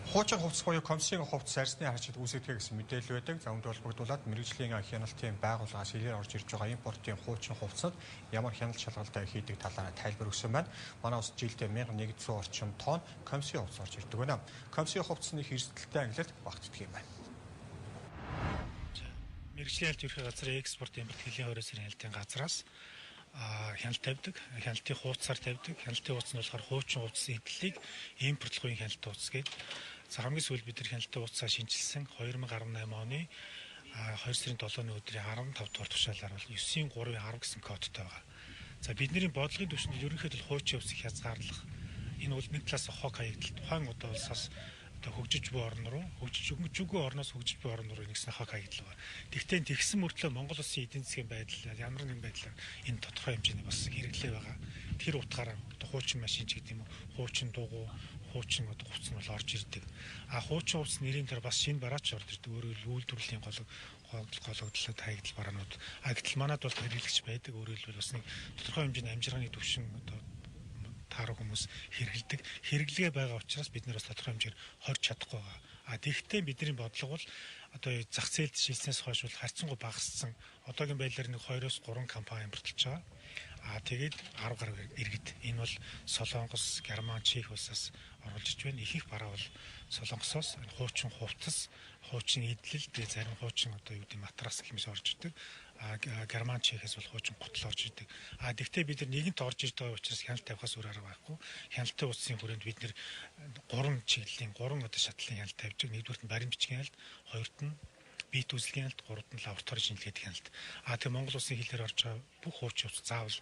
Хуучин хувцас буюу комиссийн хувцас арьсны харчид үүсгдэг гэсэн мэдээлэл байдаг. За үүнд холбогдуулаад мэрэгжлийн хяналтын байгууллагаас илээр орж ирж байгаа импортын хуучин хувцсад ямар хяналт шалгалт хийдэг талаараа тайлбар өгсөн байна. Манай улсад жилдээ 1100 орчим тонн комиссийн хувцас орж ирдэг байна. Комиссийн хувцсны эрсдэлтэй ангилалд багтдаг юм байна. Мэргэжлийн хяналт ерхий газрын экспорт импорт хөлийн 20 сарын хяналтын газраас хяналт тавьдаг, хяналтын хуудасаар тавьдаг. Хяналтын хуудас нь болохоор хуучин хувцсын эдлэлийг импортлогын хяналтын хуудас гэдэг. За хамгийн сүүлд бид нар хяналтын хуудасаа шинжилсэн 2018 оны 2 сарын 7-ны өдрийн 15 дугаар тушаалаар бол 9.3.10 гэсэн кодтой байгаа. За бидний бодлогын түвшинд ерөнхийдөө хуучин хувцсыг хязгаарлах энэ бол нэг талаас хог хаягдал тухайн одоо улсаас хөгжиж буй орн руу хөгжиж үгүй орноос хөгжиж буй орн руу нэгсэн хог хаягдал байна. Тэгвэл тэгсэн мөртлөө Монгол улсын эдийн засгийн байдал ямар нэгэн байдлаар энэ тодорхой хэмжээний бас хэрэглээ байгаа. Тэр утгаараа хуучин машин ч гэдэг юм уу, хуучин дугуй, хуучин хувцс нь бол орж ирдэг. Хуучин хувцс нэрийн дээр бас шинэ бараач орж ирдэг. Өөрөөр үйлдвэрлэлийн гологдлоод хаягдал бараанууд. Гэтэл манад бол хэрэглэгч байдаг. Өөрөөр хэлбэл бас нэг тодорхой хэмжээний амжиргааны түвшин одоо таарах хүмүүс хэрэгэлдэг. Хэрэглэгээ байгаа учраас бид нар бас тодорхой хэмжээр хорж чадахгүй байгаа. Тэгэхдээ бидний бодлого бол одоо зах зээлд шилжснээс хойш бол харьцангуй багассан. Одоогийн байдлаар нэг 2-3 компани импортлж байгаа. Тэгээд 10 гаруй иргэд. Энэ бол Солонгос, Герман, Чех улсаас оруулж иж байна. Ихэнх бараа бол Солонгосоос хуучин хувцас, хуучин эдлэл, тэгээд зарим хуучин одоо юу гэдэг матрас гэх юмс орж идэг. Герман, Чехээс бол хуучин гутал орж идэг. Тэгвэл бид нар нэгэнт орж ирж байгаа учраас хяналт тавихаас өөр арга байхгүй. Хяналтын улсын хүрээнд бид нар 3 чиглэлийн 3 одоо шатлалын хяналт тавьж байгаа. Нэгдүгürt нь баримт бичгийн хяналт, хоёрт нь бит үзлэгийн хяналт, гуравт нь лаборатори шинжилгээний хяналт. Тэгээ Монгол улсын хэлээр орж байгаа бүх хуучин хувцас заавал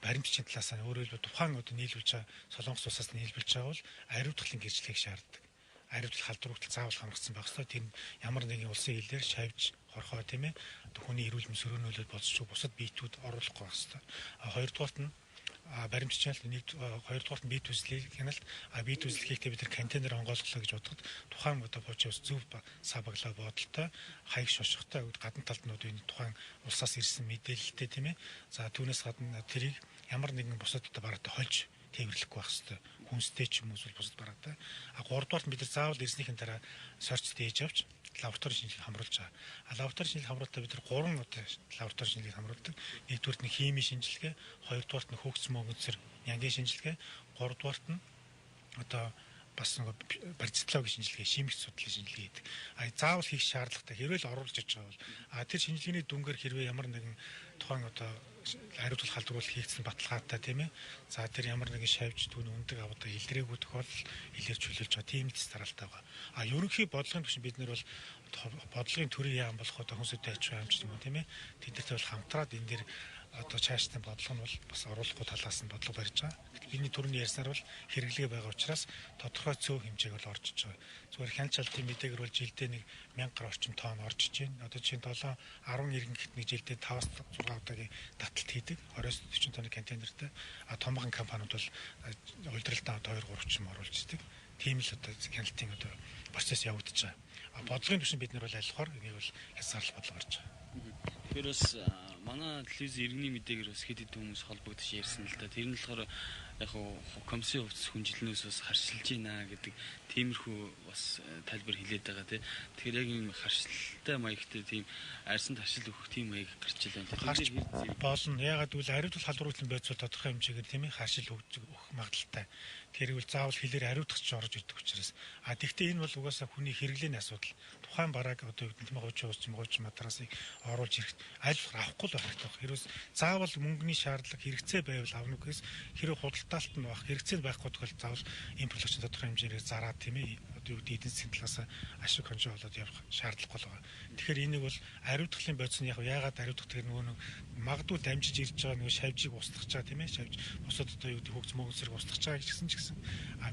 баримт бичгийн талаас нь өөрөөр хэлбэл тухайн одоо нийлүүлж байгаа Солонгос улсаас нийлүүлж байгаа бол ариутгахлын гэрчлэгийг шаарддаг. Ариутгах халдварт заавал хангацсан байх ёстой. Тэр ямар нэгэн улсын хэлээр шавьж хорхоо тийм ээ хүний эрүүл мэндийн сөрөөнөлөд болцож бусад биетүүд оруулахгүй байх ёстой. Хоёрдугаарт нь баримт бичгийн хоёрдугаарт нь бит үзлэгийг хяналт бит үзлэгийг бид нар контейнер онгойлголоо гэж бодоход тухайн одоо бочоо зөв сабаглаа бодолтой хаяг шошготой гадна талд нь энэ тухайн улсаас ирсэн мэдээлэлтэй тийм ээ. За түүнээс гадна тэрийг ямар нэгэн бусад одоо бараатай хольж тээвэрлэхгүй байх хэрэгтэй. Хүнстэй ч юм уу бусад бараатай. Гуравдугаарт бид нар заавал ирснийхэн дараа сорч дээж авч лаборатори шинжилгээ хамруулж байгаа. Лаборатори шинжилгээ хамруулалтаа бид нар 3 одоо лаборатори шинжилгээ хамруулдаг. Нэгдүгürt нь химийн шинжилгээ, хоёрдугаарт нь хөгц мөнгөнцөр нянгийн шинжилгээ, гуравдугаарт нь одоо бас нэг барицлогийн шинжилгээ, шимик судлалын шинжилгээ хийдэг. Заавал хийх шаардлагатай. Хэрвээ л оруулж иж байгаа бол тэр шинжилгээний дүнгээр хэрвээ ямар нэгэн тухайн одоо хариуцлах халдвар хийгдсэн баталгаатай тийм ээ. За тэр ямар нэгэн шавьж түүний үндэг аваад илрээгүй тохиолдол илэрч хүлээлж байгаа тийм тест дараалтай байгаа. Ерөнхий бодлогын түвшин бид нар бол бодлогын төрийн яам болох одоо хүнсэтэй аж ахуйн амжилт юм уу тийм ээ. Тэдэртэй бол хамтраад энэ дээр одоо цаашдын бодлого нь бол бас оруулахгүй талаас нь бодлого барьж байгаа. Бидний түрүүний ярьсаар бол хэрэглээ байгаа учраас тодорхой цөөх хэмжээг бол орж иж байгаа. Зүгээр хяналтын мэдээгээр бол жилдээ нэг 1000 гаруй орчим тонн орж иж байна. Одоо жишээ нь 10 иргэнхт нэг жилдээ 5-6 удаагийн таталт хийдэг. 20-40 тонны контейнертэй. Томхон компаниуд бол улиралдаа 2-3 чим оруулж идэг. Тийм л одоо хяналтын одоо процесс явагдаж байгаа. Бодлогын түвшин бид нар бол айлхаар энийг бол хязгаарлах бодлого гарч байгаа. Тэгэхээр бас манай телевиз иргэний мэдээгээр бас хэд хэдэн хүмүүс холбогдож ярьсан л да. Тэр нь болохоор яг комиссийн хувцас хүнжилнээс бас харшилж байна гэдэг тиймэрхүү бас тайлбар хэлээд байгаа тийм. Тэгэхээр яг юм харшилтай маягтай тийм арьсанд харшил өгөх тийм маяг гарч ил байна. Болно. Ягаад гэвэл хариуцлах халдварлын байцуул тодорхой хэмжээгээр тийм ээ харшил өгөх магадaltaй. Тэр бол заавал хэлээр хариуцах ч орж ирдэг учраас. Тэгвэл энэ бол угаасаа хүний хэрэглээний асуудал. Тухайн барааг одоо тийм хуучин матрасыг оруулж ирэхэд аль авахгүй л байх хэрэгтэй. Хэрвээ заавал мөнгөний шаардлага хэрэгцээ байвал авна гэхээс хэрвээ худалдаалт нь байх хэрэгцээ байхгүй тохиол заавал импортлогч тодорхой хэмжээгээр зараад тийм ээ одоо юу гэдэг эдийн засгийн талаас ашиг хонжоо болоод явах шаардлагагүй байгаа. Тэгэхээр энийг бол ариутгахлын бодис нь яагаад ариутгах тэр нөгөө магадгүй дамжиж ирж байгаа нөгөө шавьжийг устгах чаа тийм ээ шавьж бусад одоо юу гэдэг хөгц мөнгөсрийг устгах чаа гэсэн ч гэсэн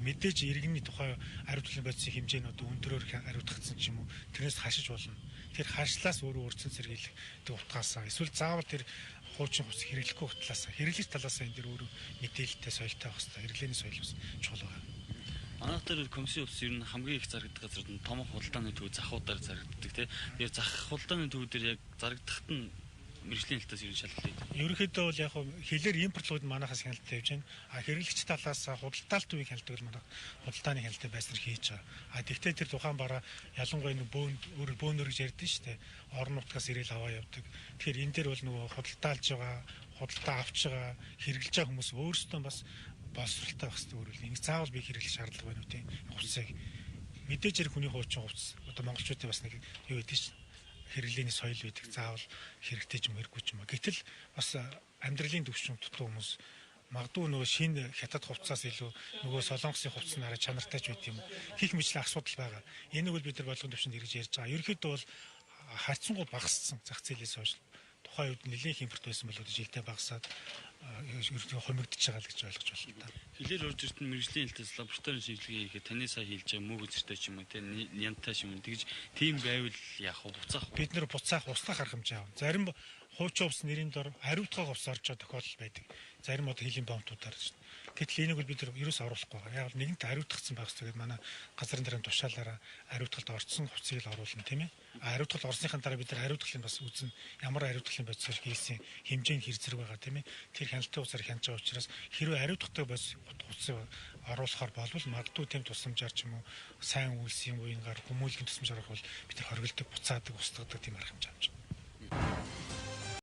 мэдээж иргэний тухай ариутгахлын бодисын хэмжээнүүд өндөрөөр ариутгагдсан ч юм уу тэрнээс хашиж болно. Тэр хашлаас өөрөө урьдчилан сэргийлэх утгаасаа эсвэл заавал тэр хуучин хувцас хэрэглэхгүй талаас хэрэглэж талаас энэ дэр өөрөө мэдээлэлтэй соёлтой байх хэрэгтэй. Хэрэглээний соёл бас чухал байна. Манайх дээр комиссийн хувцас ер нь хамгийн их зарагддаг газар нь том худалдааны төв захуудаар зарагддаг тийм. Тэгээд зах худалдааны төв дээр яг зарагдахт нь мэрэгжлийн хэлтээс ер нь шалгалт. Ерөнхийдөө бол яг хэлээр импортлууд манахаас хяналттай явж байна. Хэрэглэгч талаас худалдаалт үеийн хяналтыг бол манайх худалдааны хяналтыг байснаар хийж байгаа. Тэгвэл тэр тухайн бараа ялангуяа бөөнөр гэж ярьдэн шүү дээ. Орон нутгаас ирээл аваа явдаг. Тэгэхээр энэ дээр бол нөгөө худалдаалж байгаа, худалдаа авч байгаа, хэрэглэж байгаа хүмүүс өөрсдөө бас боловсралтай байх хэрэгтэй өөрөөр. Ингэ заавал би хэрэглэх шаардлага байна үү тийм хувцсыг мэдээж хэрэг хүний хуучин хувцс одоо монголчуудын бас нэг юу гэдэг чинь хэрэглээний соёл байдаг заавал хэрэгтэй ч юм хэрэггүй ч юм аа. Гэтэл бас амьдралын төвшин дутуу хүмүүс магадгүй нөгөө шинэ хятад хувцсаас илүү нөгөө солонгосын хувцснаараа чанартай ч байт юм хийх мэтлээ асуудал байгаа. Энийг бол бид нар болгон төвшөнд хэрэгж ярьж байгаа. Ерөнхийдөө бол харьцангуй багассан зах зээлээс хойш тухайн үед нэлээд импорт байсан болоод жилдээ багасаад ерөнхийдөө хомигдож байгаа л гэж ойлгож байна та. Хэлээр орж ирсэн мэрэгжлийн хэлтээс лабораторийн шинжилгээ хийхэд таны сая хэлж байгаа мөг үзэртэй ч юм уу тийм нянтай ч юм уу тэгж тийм байвал яах вэ буцаах бид нэр буцаах устгах арга хэмжээ авна. Зарим хуучин хувцс нэрийн дор хариуцлага хувцс орж байгаа тохиолдол байдаг. Зарим одоо хэлийн бомтуудаар шүү дээ. Гэтэл энийг бол бид нар ерөөс оруулахгүй байгаа. Яг нэгэнт хариуцлагцсан байх хэрэгтэй гэдэг манай газрын дарааны тушаалаараа хариуцлагт орсон хувцсыг л оруулна тийм ээ. Хариуцлагт орсныхаа дараа бид нар хариуцлагыг бас үзнэ. Ямар хариуцлагын бодисоор хийсэн хэмжээнд хэр зэрэг байгаа тийм ээ. Тэр хяналтын хувцсаар хянаж байгаа учраас хэрвээ хариуцлагатай бас хувцсыг оруулахаар болвол магадгүй тийм тусламжаар ч юм уу сайн үйлсийн буйнгаар хүмүүлийн тусламжаар бол бид нар хоригддаг, буцаадаг, устгадаг тийм арга хэмжээ авч байгаа.